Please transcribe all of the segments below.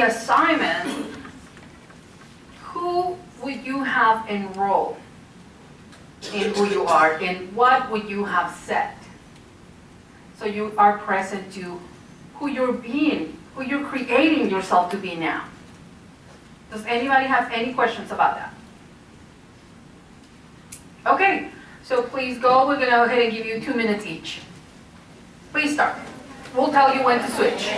the assignment, who would you have enrolled in who you are, and what would you have said? So you are present to who you're being, who you're creating yourself to be now. Does anybody have any questions about that? Okay, so please go. We're going to go ahead and give you 2 minutes each. Please start. We'll tell you when to switch.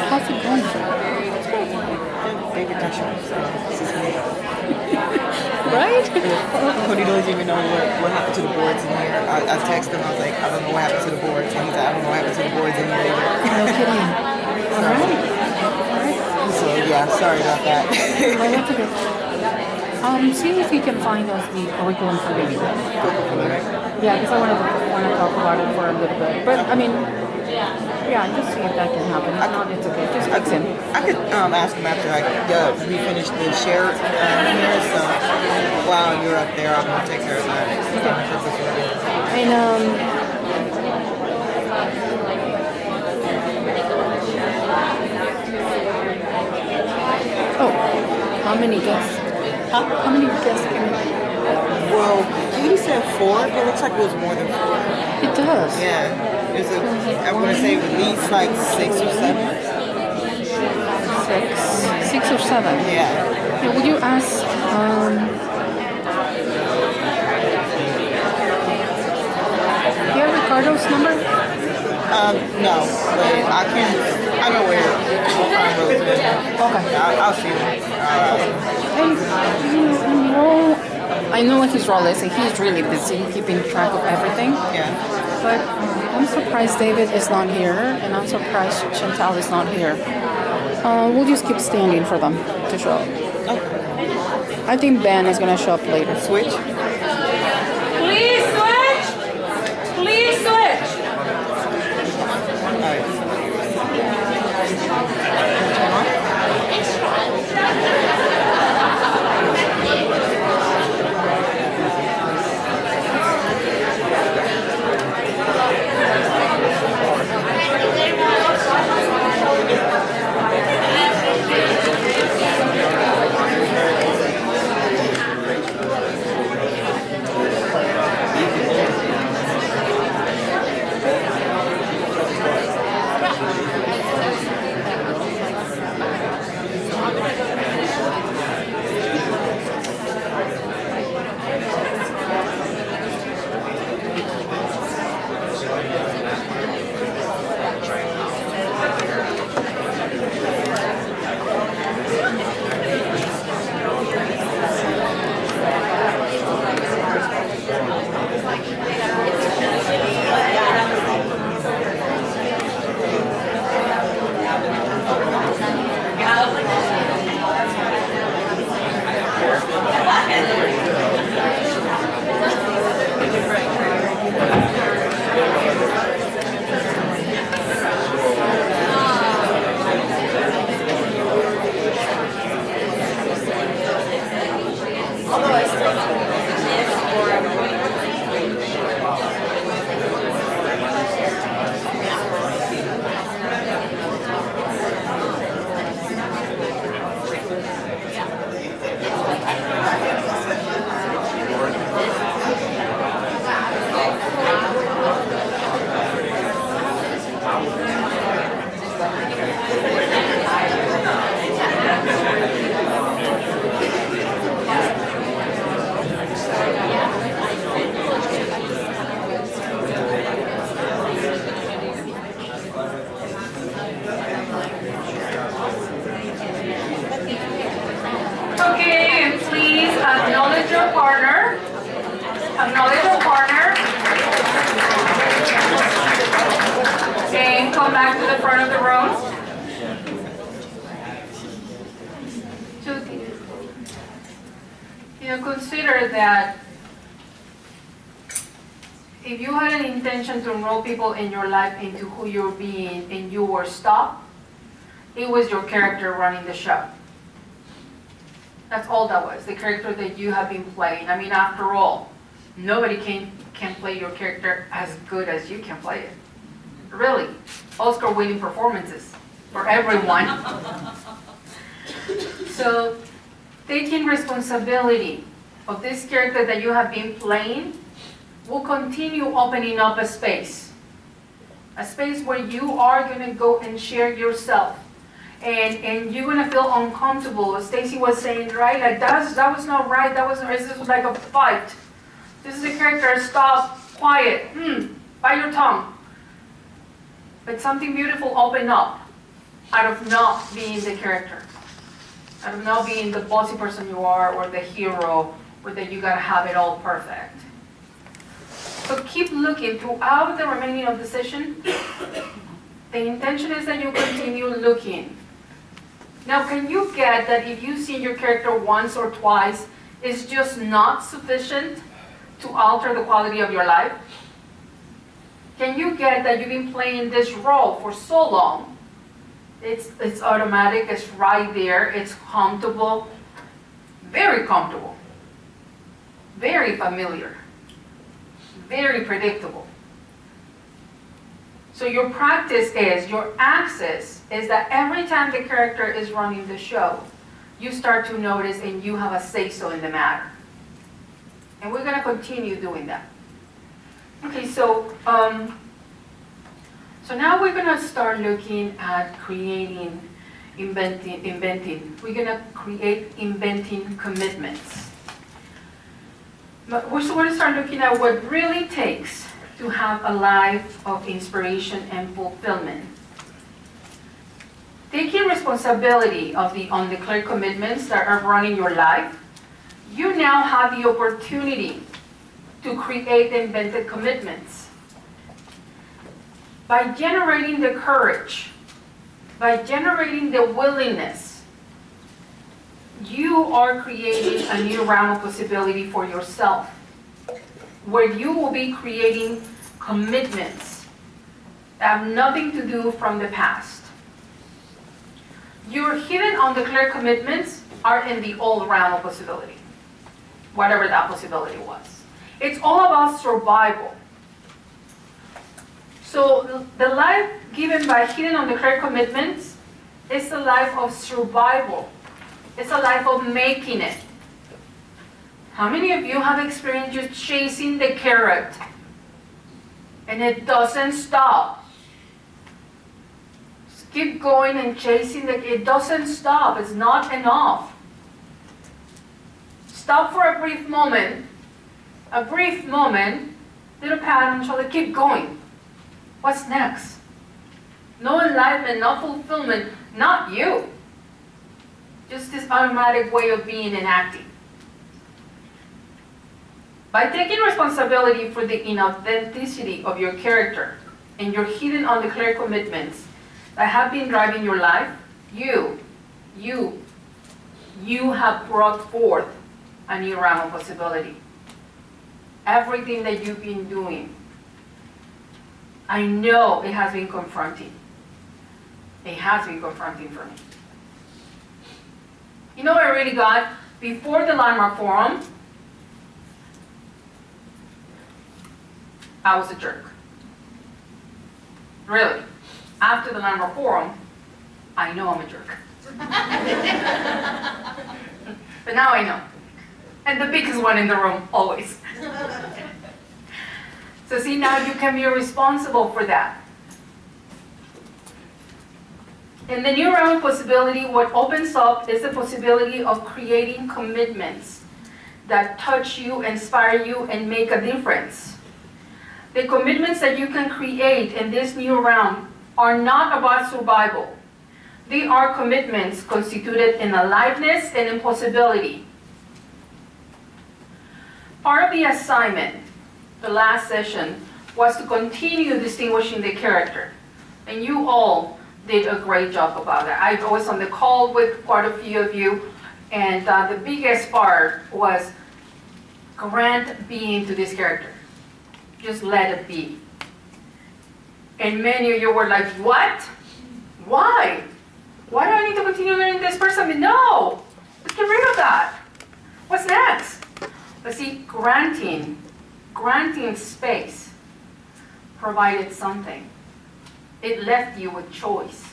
How's it going? Right? Cody doesn't even know what happened to the boards in here. I texted him, I was like, I don't know what happened to the boards. And he's like, I don't know what happened to the boards in here either. No kidding. All right. So yeah, sorry about that. Well, that's okay. See if you can find us the curriculum for video. Yeah, because I want to talk about it for a little bit. But I mean, yeah, just see if that can happen. If not, it's okay. Just fix him. I could ask him after we finish the share here. So while you're up there, I'm gonna take care of that. Okay. And oh, how many guests? How many guests can we? Well, he said 4, but it looks like it was more than 4. It does. Yeah. I want to say at least like 6 or 7. 6 or 7. Yeah. Would you ask? Do you have Ricardo's number? No, but I know where Ricardo is. Okay. I'll see him. And you enroll. I know what his role is, and he's really busy keeping track of everything. Yeah. But I'm surprised David is not here, and I'm surprised Chantal is not here. We'll just keep standing for them to show up. Okay. I think Ben is going to show up later. Switch? Please switch! Please switch! All right. consider that if you had an intention to enroll people in your life into who you're being and you were stopped, it was your character running the show. That's all that was, the character that you have been playing. I mean, after all, nobody can play your character as good as you can play it. Really, Oscar-winning performances for everyone. So, taking responsibility of this character that you have been playing will continue opening up a space where you are going to go and share yourself. And you're going to feel uncomfortable. As Stacy was saying, right? Like, that was not right. This was like a fight. This is a character, stop, quiet, bite your tongue. But something beautiful opened up out of not being the character. Out of not being the bossy person you are, or the hero, or that you gotta have it all perfect. So keep looking throughout the remaining of the session. The intention is that you continue looking. Now, can you get that if you see your character once or twice, it's just not sufficient to alter the quality of your life? Can you get that you've been playing this role for so long? It's automatic, it's right there, it's comfortable, very familiar, very predictable. So your practice is, your access is that every time the character is running the show, you start to notice and you have a say-so in the matter. And we're going to continue doing that. Okay, so now we're going to start looking at creating, inventing. We're going to create inventing commitments. But we're going to start looking at what really takes to have a life of inspiration and fulfillment. Taking responsibility of the undeclared commitments that are running your life, you now have the opportunity to create invented commitments. By generating the courage, by generating the willingness, you are creating a new realm of possibility for yourself, where you will be creating commitments that have nothing to do from the past. Your hidden undeclared commitments are in the old realm of possibility, whatever that possibility was. It's all about survival. So the life given by hidden undeclared commitments is a life of survival. It's a life of making it. How many of you have experienced just chasing the carrot and it doesn't stop? Just keep going and chasing it doesn't stop. It's not enough. Stop for a brief moment, little pat on the shoulder, keep going. What's next? No enlightenment, no fulfillment, not you. Just this automatic way of being and acting. By taking responsibility for the inauthenticity of your character and your hidden undeclared commitments that have been driving your life, you have brought forth a new realm of possibility. Everything that you've been doing, I know it has been confronting. It has been confronting for me. You know what I really got? Before the Landmark Forum, I was a jerk. Really. After the Landmark Forum, I know I'm a jerk. But now I know. And the biggest one in the room, always. So see, now you can be responsible for that. In the new realm of possibility, what opens up is the possibility of creating commitments that touch you, inspire you, and make a difference. The commitments that you can create in this new realm are not about survival. They are commitments constituted in aliveness and in possibility. Part of the assignment, the last session, was to continue distinguishing the character. And you all did a great job about that. I was on the call with quite a few of you, and the biggest part was grant being to this character. Just let it be. And many of you were like, what? Why? Why do I need to continue learning this person? No, let's get rid of that. What's next? But see, granting space provided something. It left you with choice.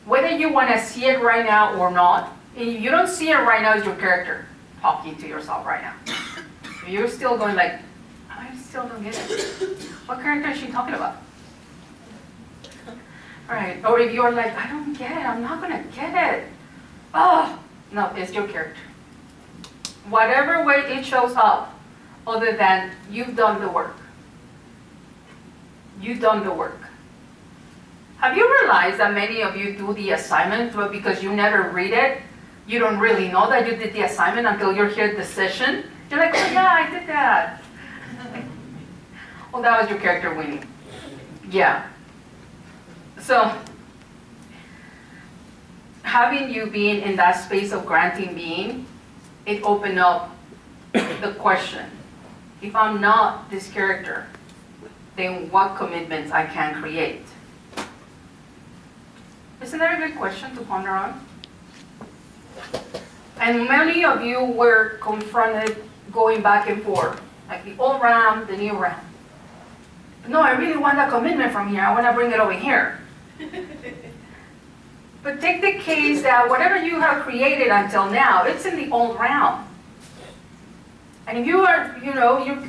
Whether you want to see it right now or not, if you don't see it right now as your character talking to yourself right now. You're still going like, I still don't get it. What character is she talking about? All right, or if you're like, I don't get it, I'm not going to get it. Oh, no, it's your character. Whatever way it shows up, other than you've done the work. You've done the work. Have you realized that many of you do the assignment, but because you never read it, you don't really know that you did the assignment until you're here at the session? You're like, oh yeah, I did that. Well, that was your character winning. Yeah. So, having you being in that space of granting being, it opened up the question. If I'm not this character, then what commitments I can create? Isn't that a good question to ponder on? And many of you were confronted going back and forth, like the old RAM, the new RAM. No, I really want that commitment from here. I want to bring it over here. But take the case that whatever you have created until now, it's in the old realm. And if you are, you're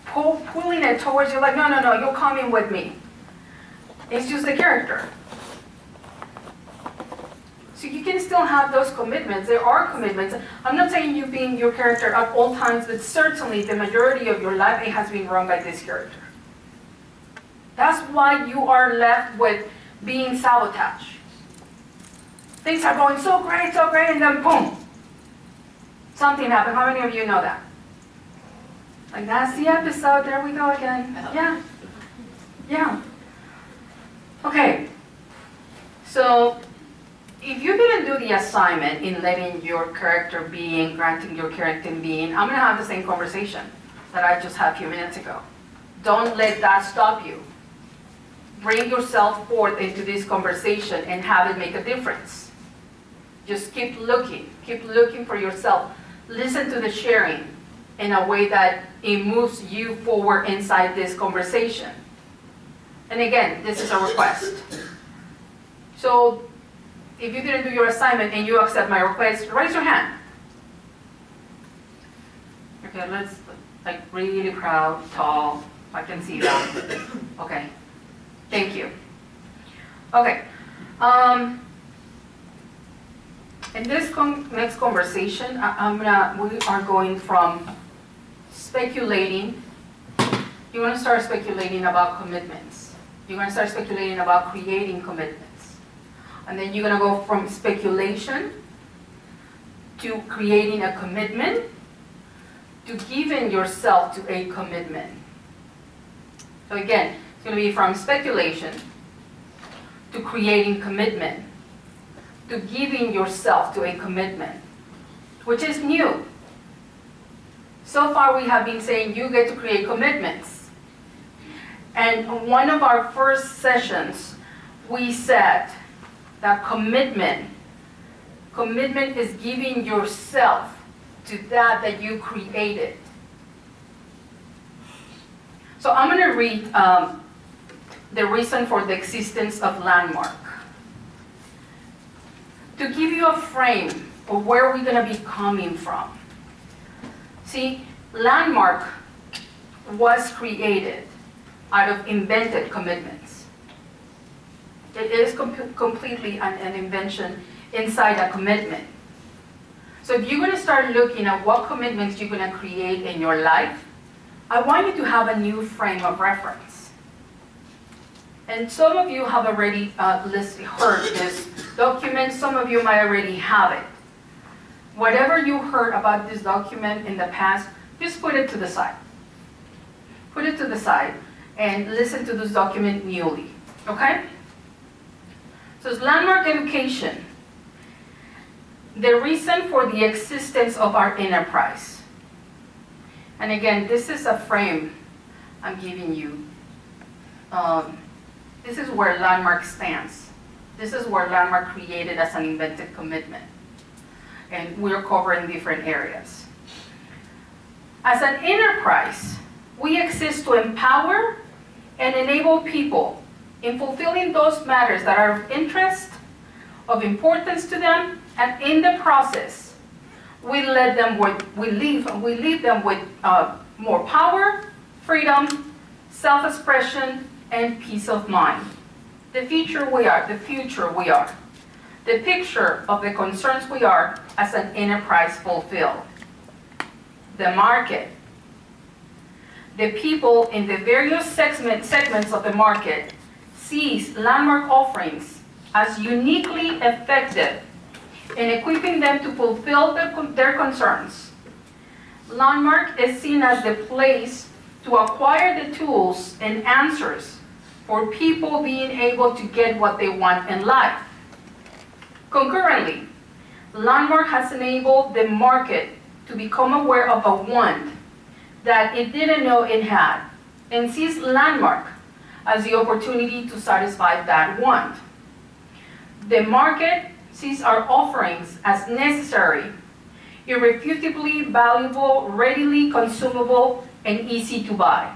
pulling it towards you, like, no, you're coming with me. It's just the character. So you can still have those commitments. There are commitments. I'm not saying you being your character at all times, but certainly the majority of your life, it has been run by this character. That's why you are left with being sabotaged. Things are going so great, and then boom, something happened. How many of you know that? Like, that's the episode, there we go again. Yeah. Okay, so if you didn't do the assignment in letting your character being, granting your character being, I'm going to have the same conversation that I just had a few minutes ago. Don't let that stop you. Bring yourself forth into this conversation and have it make a difference. Just keep looking for yourself. Listen to the sharing in a way that it moves you forward inside this conversation. And again, this is a request. So if you didn't do your assignment and you accept my request, raise your hand. Okay, let's, like, really proud, tall, I can see that. Okay, thank you. Okay, in this next conversation, we are going from speculating. You're going to start speculating about commitments. You're going to start speculating about creating commitments. And then you're going to go from speculation to creating a commitment to giving yourself to a commitment. So again, it's going to be from speculation to creating commitment to giving yourself to a commitment, which is new. So far we have been saying you get to create commitments. And one of our first sessions, we said that commitment is giving yourself to that you created. So I'm going to read the reason for the existence of landmark. To give you a frame of where we're going to be coming from. See, landmark was created out of invented commitments. It is completely an invention inside a commitment. So if you're going to start looking at what commitments you're going to create in your life, I want you to have a new frame of reference. And some of you have already heard this document. Some of you might already have it. Whatever you heard about this document in the past, just put it to the side. Put it to the side and listen to this document newly. Okay? So it's landmark education. The reason for the existence of our enterprise. And again, this is a frame I'm giving you. This is where Landmark stands. This is where Landmark created as an invented commitment. And we're covering different areas. As an enterprise, we exist to empower and enable people in fulfilling those matters that are of interest, of importance to them, and in the process, we leave them with more power, freedom, self-expression, and peace of mind. The future we are. The picture of the concerns we are as an enterprise fulfilled. The market. The people in the various segments of the market sees Landmark offerings as uniquely effective in equipping them to fulfill their concerns. Landmark is seen as the place to acquire the tools and answers for people being able to get what they want in life. Concurrently, Landmark has enabled the market to become aware of a want that it didn't know it had, and sees Landmark as the opportunity to satisfy that want. The market sees our offerings as necessary, irrefutably valuable, readily consumable, and easy to buy.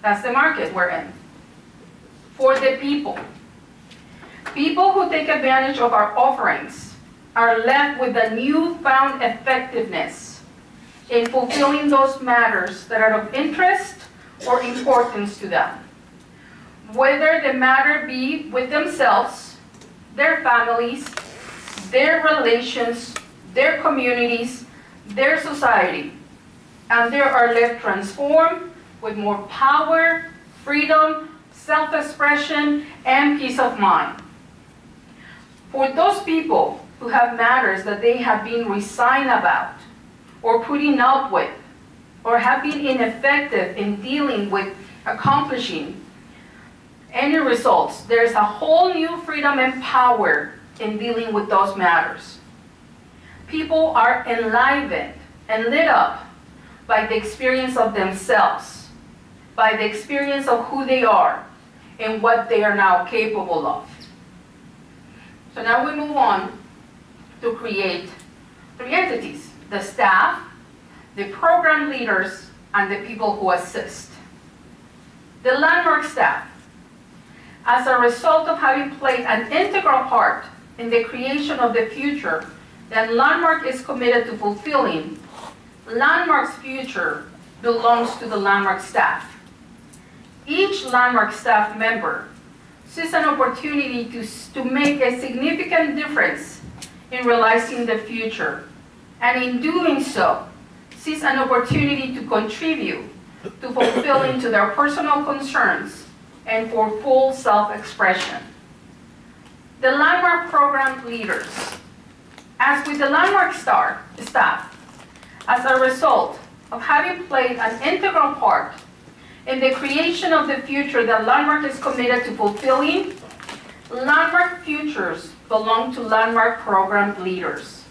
That's the market we're in. For the people. People who take advantage of our offerings are left with a newfound effectiveness in fulfilling those matters that are of interest or importance to them. Whether the matter be with themselves, their families, their relations, their communities, their society, and they are left transformed with more power, freedom, self-expression, and peace of mind. For those people who have matters that they have been resigned about, or putting up with, or have been ineffective in dealing with accomplishing any results, there's a whole new freedom and power in dealing with those matters. People are enlivened and lit up by the experience of themselves, by the experience of who they are and what they are now capable of. So now we move on to create three entities: the staff, the program leaders, and the people who assist. The Landmark staff, as a result of having played an integral part in the creation of the future that Landmark is committed to fulfilling, Landmark's future belongs to the Landmark staff. Each Landmark staff member sees an opportunity to make a significant difference in realizing the future, and in doing so, sees an opportunity to contribute to fulfilling to their personal concerns and for full self-expression. The Landmark program leaders. As with the Landmark staff, as a result of having played an integral part in the creation of the future that Landmark is committed to fulfilling, Landmark futures belong to Landmark program leaders.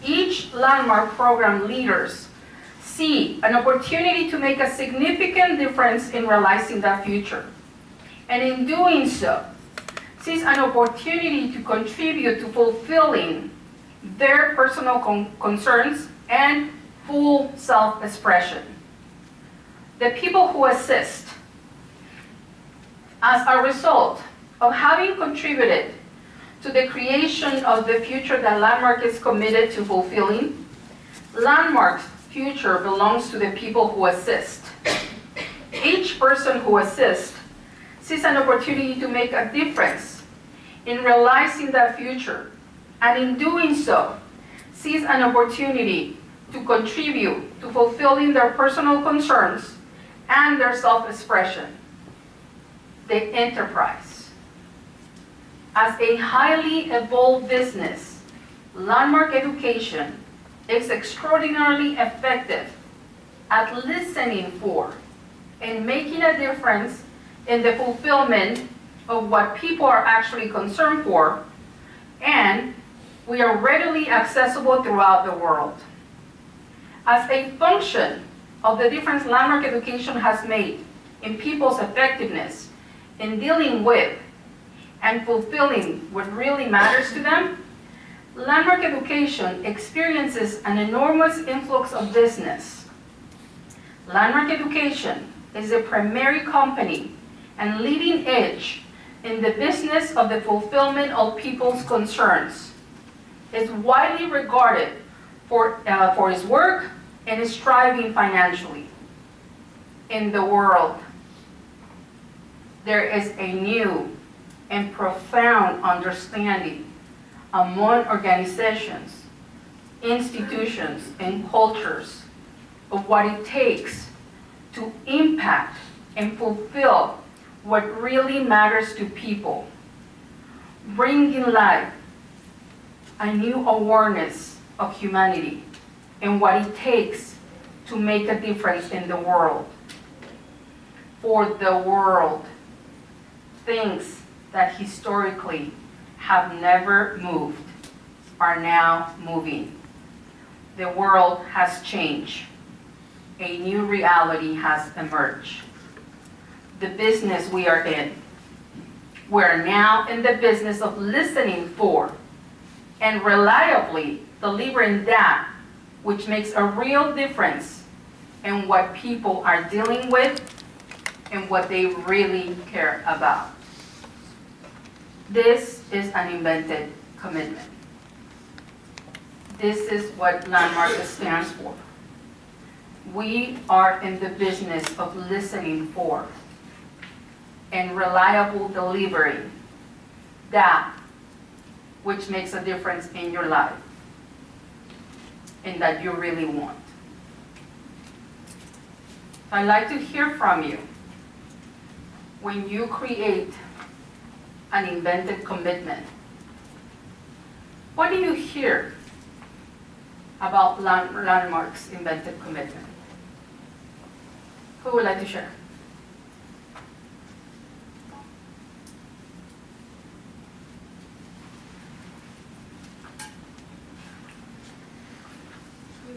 Each Landmark program leaders see an opportunity to make a significant difference in realizing that future, and in doing so, sees an opportunity to contribute to fulfilling their personal concerns and full self-expression. The people who assist. As a result of having contributed to the creation of the future that Landmark is committed to fulfilling, Landmark's future belongs to the people who assist. Each person who assists sees an opportunity to make a difference in realizing that future, and in doing so, sees an opportunity to contribute to fulfilling their personal concerns and their self-expression. The enterprise. As a highly evolved business, Landmark Education is extraordinarily effective at listening for and making a difference in the fulfillment of what people are actually concerned for, and we are readily accessible throughout the world. as a function of the difference landmark education has made in people's effectiveness in dealing with and fulfilling what really matters to them, landmark education experiences an enormous influx of business. Landmark education is a primary company and leading edge in the business of the fulfillment of people's concerns. Is widely regarded for its work and is thriving financially. In the world, there is a new and profound understanding among organizations, institutions, and cultures of what it takes to impact and fulfill what really matters to people, bringing life a new awareness of humanity and what it takes to make a difference in the world. For the world, things that historically have never moved are now moving. The world has changed. A new reality has emerged. The business we are in, we're now in the business of listening for and reliably delivering that which makes a real difference in what people are dealing with and what they really care about. This is an invented commitment. This is what Landmark stands for. We are in the business of listening for and reliable delivery that which makes a difference in your life and that you really want. I'd like to hear from you. When you create an invented commitment, what do you hear about Landmark's invented commitment? Who would like to share?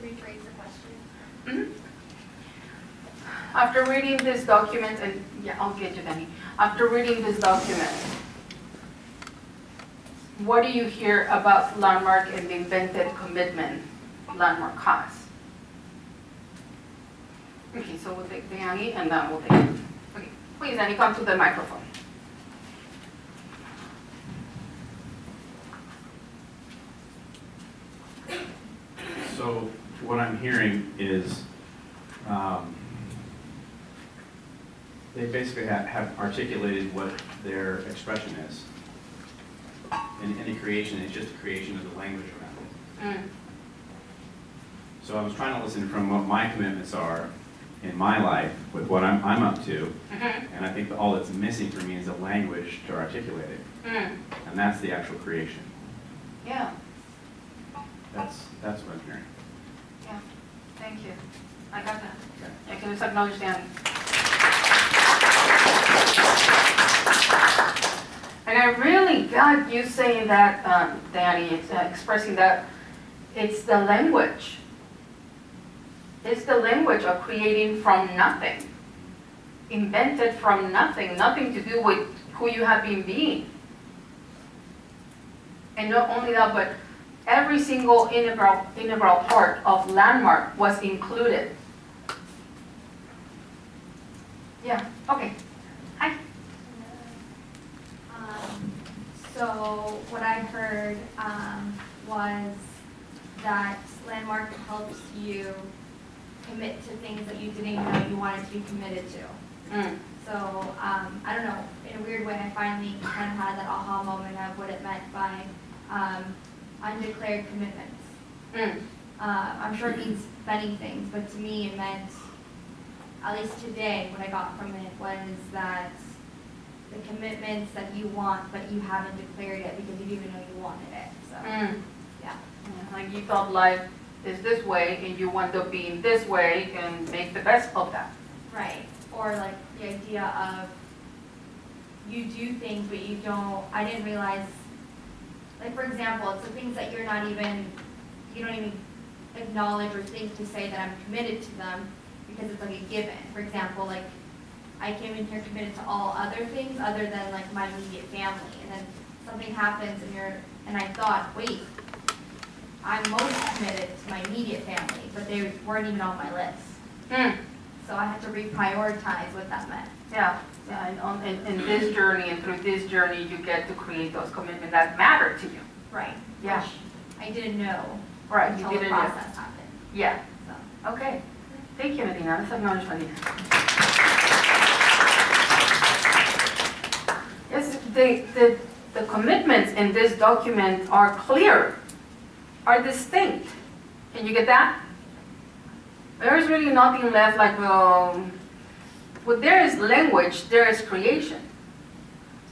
Rephrase the question. Mm-hmm. After reading this document, and yeah, I'll get you, Danny. After reading this document, what do you hear about Landmark and the invented commitment Landmark has? Okay, so we'll take Danny and then we'll take. Okay, please, Danny, come to the microphone. So what I'm hearing is they basically have articulated what their expression is. And any creation is just a creation of the language around it. So I was trying to listen from what my commitments are in my life with what I'm up to. And I think that all that's missing for me is a language to articulate it. And that's the actual creation. Yeah. That's what I'm hearing. Yeah, thank you. I got that. Okay. I can just acknowledge Danny. And I really got you saying that, Danny, it's expressing that it's the language. It's the language of creating from nothing. Invented from nothing, nothing to do with who you have been being. And not only that, but every single integral part of Landmark was included. Yeah, okay. Hi. So what I heard was that Landmark helps you commit to things that you didn't even know you wanted to be committed to. So I don't know, in a weird way, I finally kind of had that aha moment of what it meant by undeclared commitments. I'm sure it means many things, but to me it meant, at least today, what I got from it was that the commitments that you want, but you haven't declared it because you didn't even know you wanted it. So, yeah. Like you thought life is this way and you want to be in this way and make the best of that. Right. Or like the idea of you do things, but you don't, I didn't realize, like for example, it's the things that you're not even, you don't even acknowledge or think to say that I'm committed to them because it's like a given. For example, like I came in here committed to all other things other than like my immediate family, and then something happens and I thought, wait, I'm most committed to my immediate family, but they weren't even on my list. So I had to reprioritize what that meant. Yeah, yeah, and in this journey and through this journey, you get to create those commitments that matter to you. Right. Yeah. Which I didn't know Right, you until the didn't know. process happened. Yeah, So. okay. Thank you, Medina. Let's acknowledge Medina. Yes, the commitments in this document are clear, are distinct. Can you get that? There is really nothing left like, well, there is language, there is creation.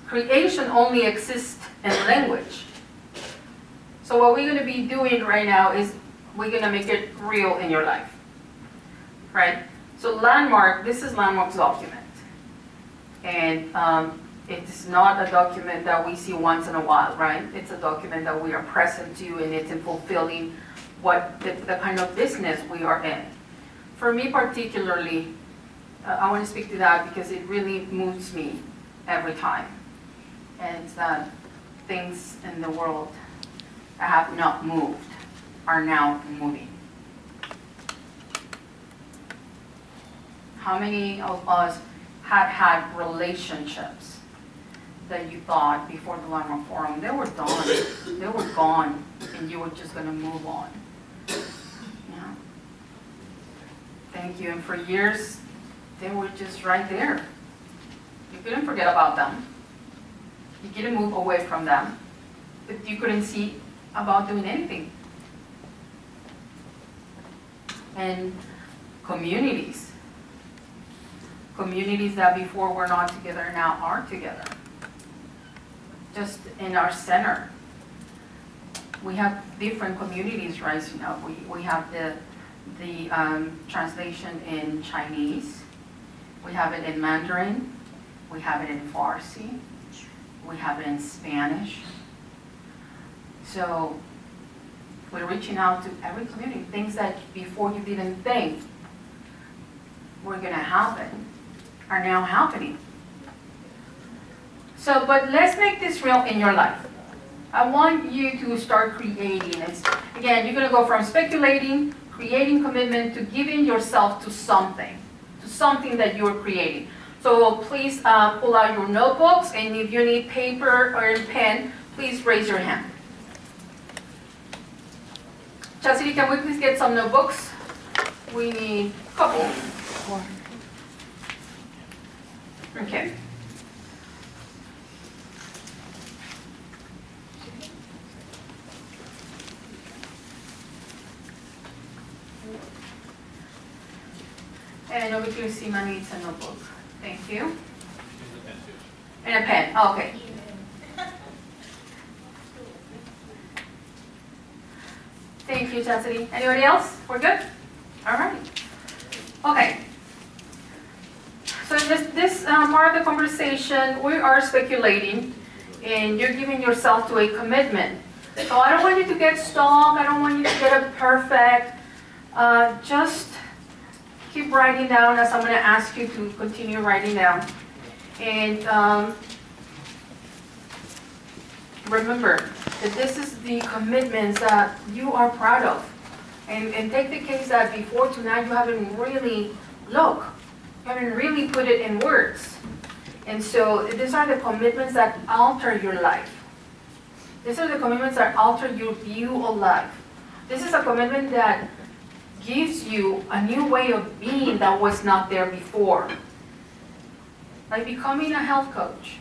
Creation only exists in language. So what we're going to be doing right now is we're going to make it real in your life, right? So landmark, this is landmark's document. And it's not a document that we see once in a while, right? It's a document that we are present to, and it's in fulfilling what the kind of business we are in. For me particularly, I want to speak to that because it really moves me every time. And things in the world that have not moved are now moving. How many of us had relationships that you thought before the Landmark Forum, they were done, they were gone, and you were just going to move on? Yeah. Thank you. And for years, they were just right there. You couldn't forget about them. You couldn't move away from them. But you couldn't see about doing anything. And communities. Communities that before were not together now are together. Just in our center. We have different communities rising up. We have the translation in Chinese. We have it in Mandarin. We have it in Farsi. We have it in Spanish. So we're reaching out to every community. Things that before you didn't think were going to happen are now happening. So, but let's make this real in your life. I want you to start creating. Again, you're going to go from speculating, creating commitment, to giving yourself to something that you're creating. So please pull out your notebooks, and if you need paper or a pen, please raise your hand. Chastity, can we please get some notebooks? We need a couple. Okay. And over here, Sima needs a notebook. Thank you. And a pen. Oh, okay. Thank you, Chastity. Anybody else? We're good? All right. Okay. So in this part of the conversation, we are speculating, and you're giving yourself to a commitment. So I don't want you to get stuck. I don't want you to get it perfect. Just keep writing down, as I'm going to ask you to continue writing down. And remember that this is the commitments that you are proud of. And take the case that before tonight you haven't really looked. You haven't really put it in words. And so these are the commitments that alter your life. These are the commitments that alter your view of life. This is a commitment that gives you a new way of being that was not there before. Like becoming a health coach.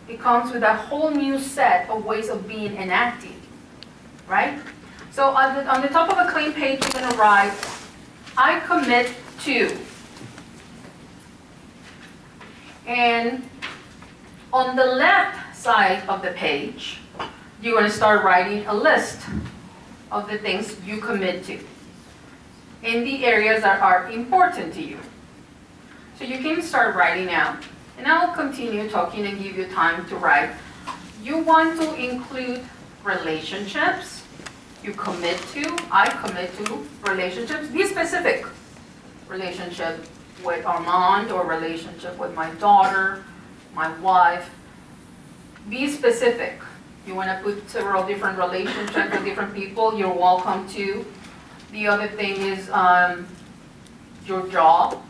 It comes with a whole new set of ways of being and acting, right? So on the top of a clean page, you're going to write, I commit to. And on the left side of the page, you're going to start writing a list of the things you commit to in the areas that are important to you. So you can start writing out. And I'll continue talking and give you time to write. You want to include relationships, you commit to. I commit to relationships. Be specific. Relationship with Armand, or relationship with my daughter, my wife. Be specific. You want to put several different relationships with different people, you're welcome to. The other thing is your job,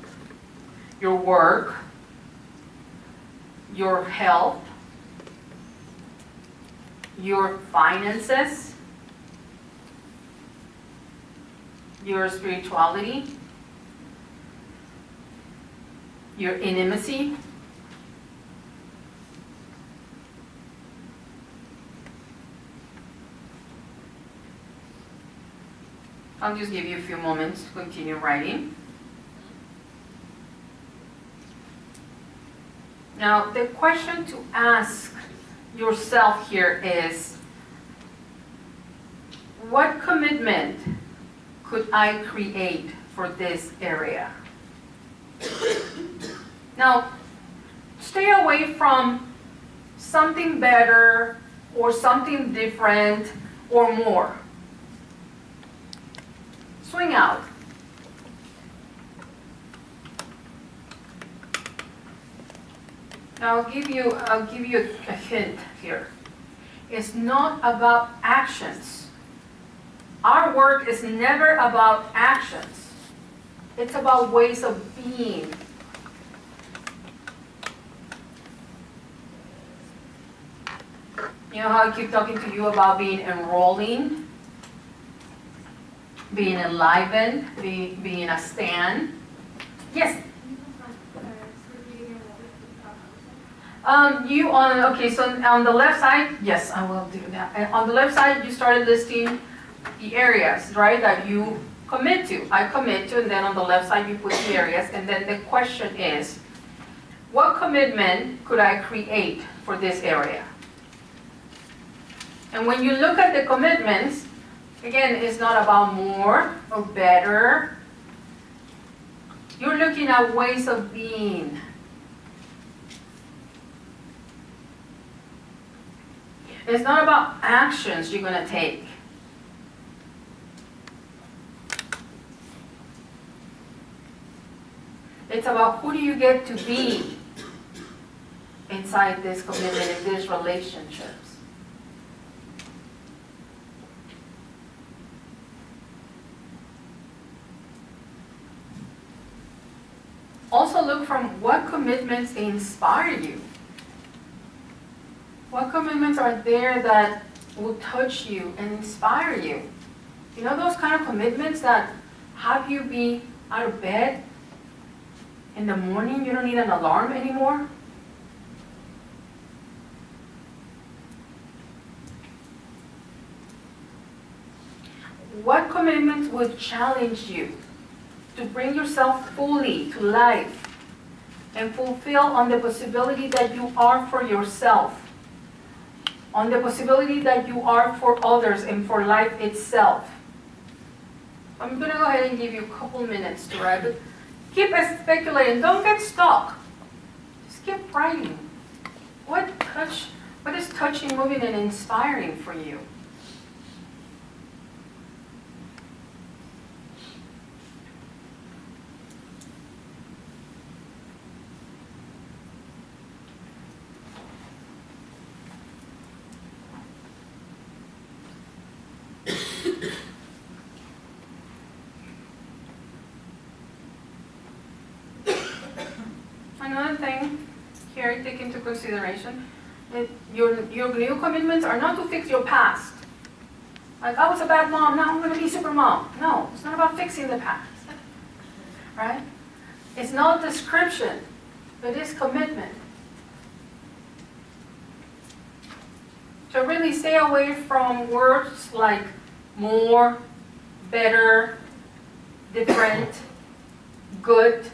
your work, your health, your finances, your spirituality, your intimacy, I'll just give you a few moments to continue writing. Now, the question to ask yourself here is, what commitment could I create for this area? Now, stay away from something better or something different or more. Swing out. Now I'll give you a hint here. It's not about actions. Our work is never about actions. It's about ways of being. You know how I keep talking to you about being enrolling, being enlivened, being a stand? Yes? So on the left side, yes, I will do that. And on the left side, you started listing the areas, right, that you commit to. I commit to, and then on the left side, you put the areas. And then the question is, what commitment could I create for this area? And when you look at the commitments, again, it's not about more or better. You're looking at ways of being. It's not about actions you're going to take. It's about who do you get to be inside this commitment, in these relationships. Also look from what commitments inspire you. What commitments are there that will touch you and inspire you? You know those kind of commitments that have you be out of bed in the morning? You don't need an alarm anymore? What commitments would challenge you to bring yourself fully to life and fulfill on the possibility that you are for yourself, on the possibility that you are for others and for life itself? I'm going to go ahead and give you a couple minutes to write, but keep speculating. Don't get stuck. Just keep writing. What is touching, moving, and inspiring for you? Another thing here, take into consideration that your new commitments are not to fix your past. Like, I was a bad mom, now I'm going to be super mom. No, it's not about fixing the past. Right? It's not description, it is commitment. So really stay away from words like more, better, different, good.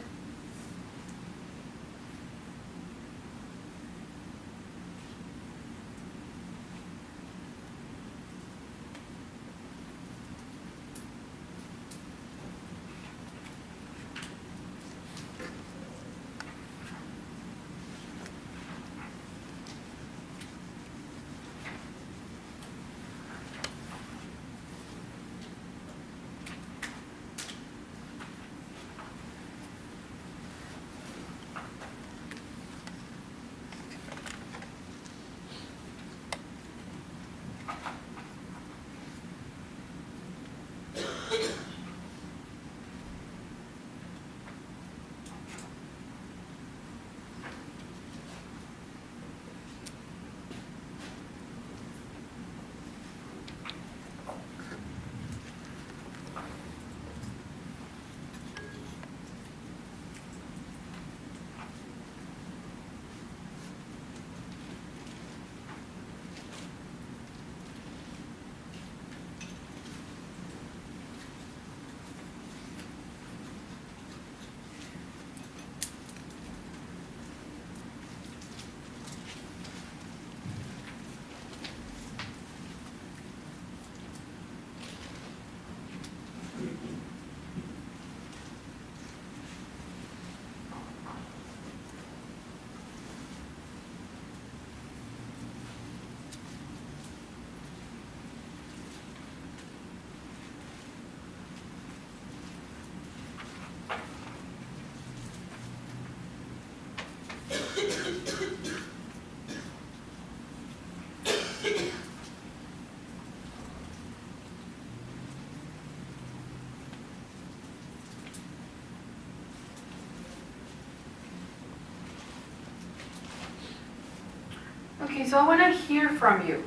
Okay, so I want to hear from you.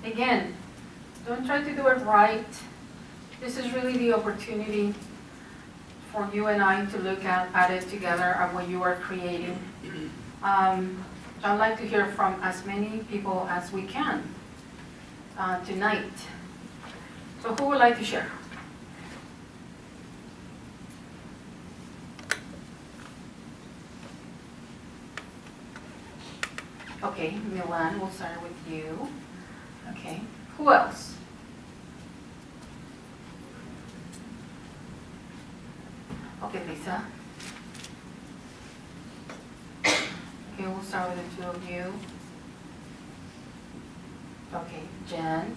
Again, don't try to do it right. This is really the opportunity for you and I to look at it together at what you are creating. I'd like to hear from as many people as we can tonight. So who would like to share? Okay, Milan, we'll start with you. Okay, who else? Okay, Lisa. Okay, we'll start with the two of you. Okay, Jen.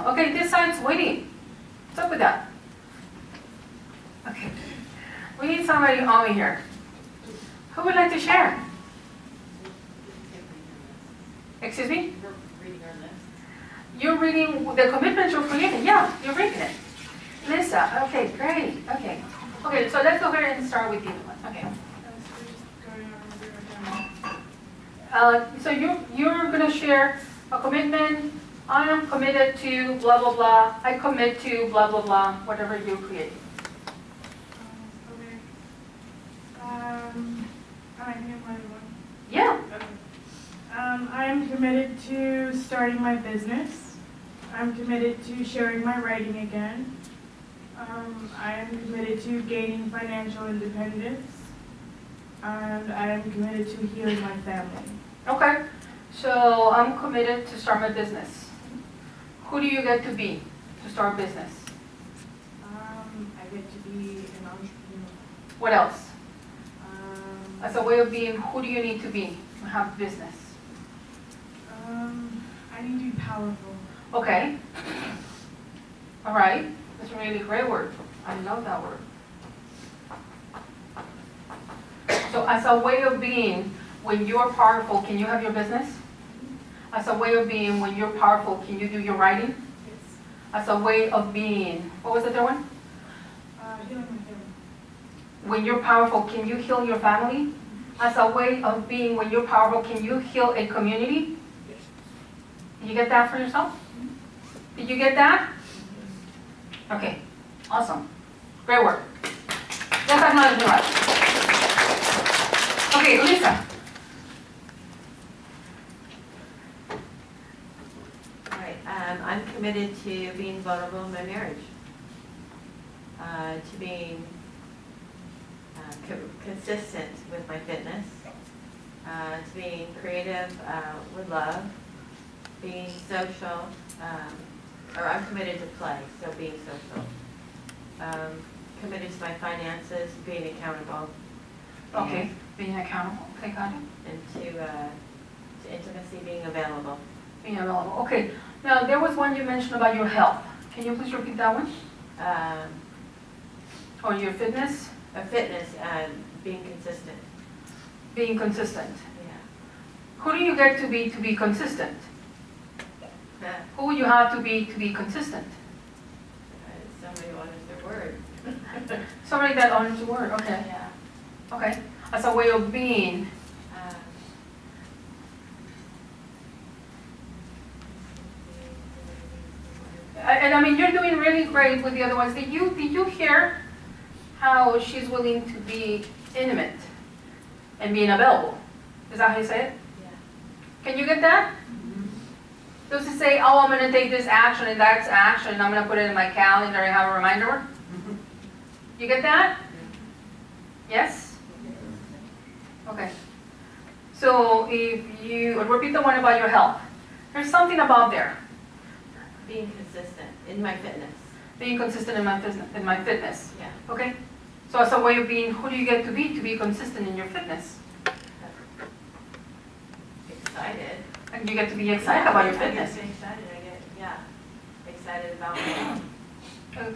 Okay, this side's waiting. What's up with that? Okay, we need somebody over here. Who would like to share? Excuse me? You're reading the commitment you're creating. Yeah, you're reading it. Lisa, okay, great. Okay. Okay, so let's go ahead and start with you. Okay. So you're going to share a commitment. I am committed to blah, blah, blah. I commit to blah, blah, blah, whatever you create. Okay. I can get one. Yeah. Okay. I am committed to starting my business. I'm committed to sharing my writing again. I am committed to gaining financial independence. And I am committed to healing my family. Okay. So I'm committed to start my business. Who do you get to be to start business? I get to be an entrepreneur. What else? Um, As a way of being, who do you need to be to have business? I need to be powerful. Okay. All right. That's a really great word. I love that word. So as a way of being, when you're powerful, can you have your business? As a way of being, when you're powerful, can you do your writing? Yes. As a way of being, what was the third one? Healing my family. When you're powerful, can you heal your family? As a way of being, when you're powerful, can you heal a community? Yes. Did you get that for yourself? Did you get that? Okay, awesome. Great work. Let's acknowledge you. Okay, Lisa. All right, I'm committed to being vulnerable in my marriage, to being consistent with my fitness, to being creative with love, being social, or I'm committed to play, so being social. Committed to my finances, being accountable. Okay, being accountable. Okay, got it. And to intimacy, being available. Being available. Okay, now there was one you mentioned about your health. Can you please repeat that one? Or your fitness? Fitness and being consistent. Being consistent. Yeah. Who do you get to be consistent? Who would you have to be consistent? Somebody who honors their word. Somebody that honors the word. Okay. Yeah. Okay. As a way of being. And I mean, you're doing really great with the other ones. Did you hear how she's willing to be intimate and being available? Is that how you say it? Yeah. Can you get that? Does it say, oh, I'm going to take this action and that's action, and I'm going to put it in my calendar and have a reminder? You get that? Yes? Okay. So if you repeat the one about your health, there's something about there. Being consistent in my fitness. Being consistent in my fitness. Yeah. Okay? So as a way of being, who do you get to be consistent in your fitness? Excited. And you get to be excited about your fitness. I get excited. Excited about my health.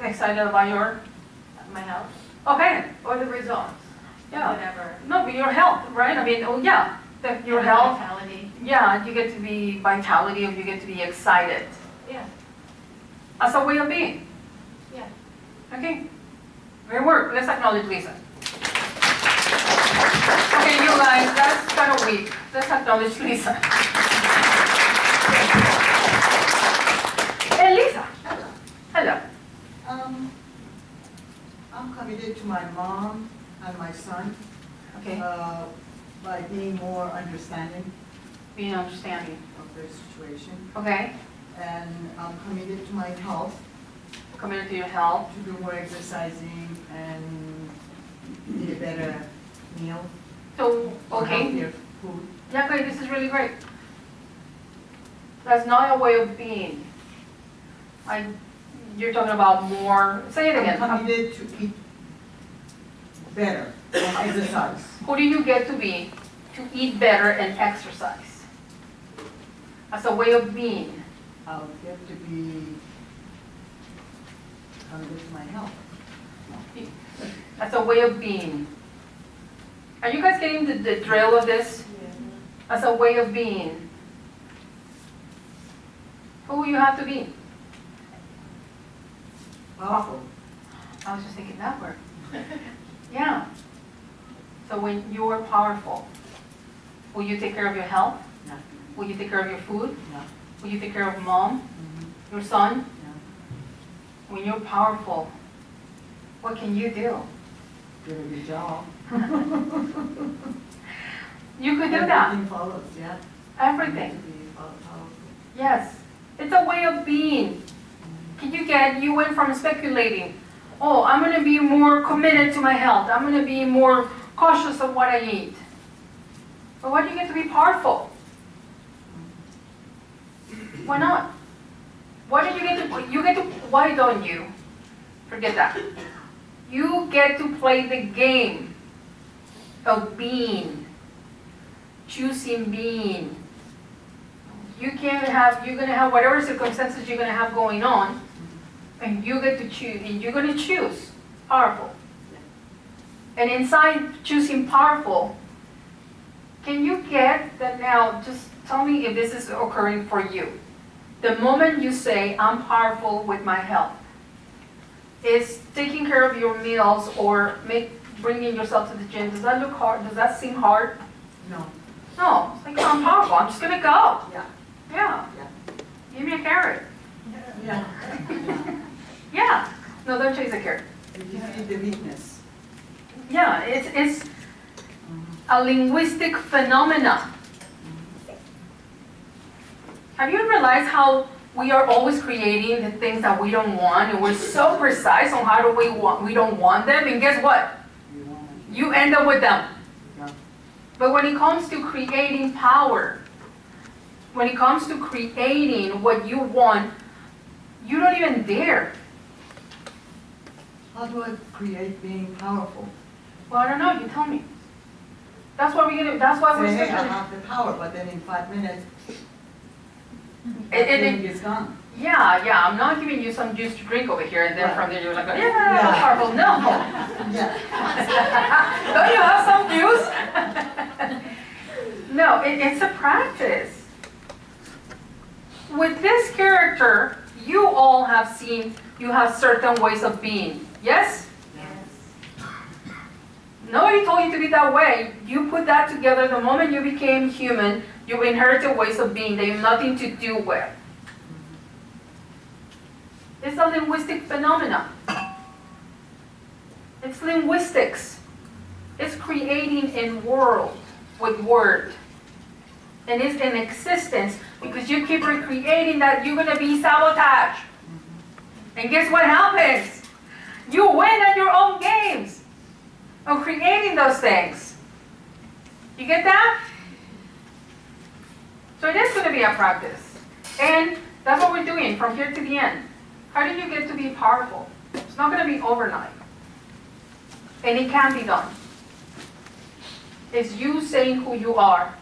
Excited about your, My health. okay. Or the results. Yeah. Whatever. No, but your health, right? I mean, oh yeah, your health. Vitality. Yeah, you get to be vitality, or you get to be excited. Yeah. As a way of being. Yeah. Okay. Great work. Let's acknowledge Lisa. Okay, you guys, that's kind of weak. Let's acknowledge Lisa. committed to my mom and my son Okay, by being more understanding being understanding. of their situation. Okay, And I'm committed to my health, committed to your health. to do more exercising and eat a better meal, So, or okay, healthier food. yeah, great, this is really great. That's not a way of being. You're talking about more, say it again. I'm committed to eat better and exercise. Who do you get to be to eat better and exercise? As a way of being. I'll get to be committed to my health. As a way of being. Are you guys getting the drill of this? As a way of being. Who you have to be? Powerful. I was just thinking that word. Yeah. So when you are powerful, will you take care of your health? No. Will you take care of your food? No. Will you take care of mom? Your son? No. When you're powerful, what can you do? Do a good job. You could do that. Everything follows, yeah. Everything. To be powerful. Yes. It's a way of being. Can you went from speculating, oh, I'm going to be more committed to my health. I'm going to be more cautious of what I eat. But why do you get to be powerful? Why not? Why don't why don't you? Forget that. You get to play the game of being, choosing being. You're gonna have whatever circumstances you're gonna have going on, and you get to choose, and you're gonna choose powerful. And inside choosing powerful, can you get that now? Just tell me if this is occurring for you. The moment you say, I'm powerful with my health, is taking care of your meals or bringing yourself to the gym, does that look hard? Does that seem hard? No. No, it's like, I'm powerful, I'm just gonna go. Yeah. Yeah. Give me a carrot. Yeah. Yeah. No, don't chase a carrot. You defeat the weakness. Yeah, it's a linguistic phenomena. Have you realized how we are always creating the things that we don't want, and we're so precise on how we don't want them, and guess what? You end up with them. Yeah. But when it comes to creating power, when it comes to creating what you want, you don't even dare. How do I create being powerful? Well, I don't know, you tell me. That's what that's why we're Say, hey, I switching. have the power, but then in 5 minutes, It- thing is gone. Yeah, I'm not giving you some juice to drink over here, and then Right. from there you're like, yeah, Yeah. that's powerful. No. Yeah. Don't you have some juice? No, it's a practice. With this character, you all have seen, you have certain ways of being. Yes? Nobody told you to be that way. You put that together the moment you became human. You inherited ways of being that you have nothing to do with. It's a linguistic phenomenon. It's linguistics. It's creating a world with word. And it's in existence because you keep recreating that you're going to be sabotaged. And guess what happens? You win at your own games of creating those things. You get that? So it is going to be a practice. And that's what we're doing from here to the end. How do you get to be powerful? It's not going to be overnight. And it can be done. It's you saying who you are.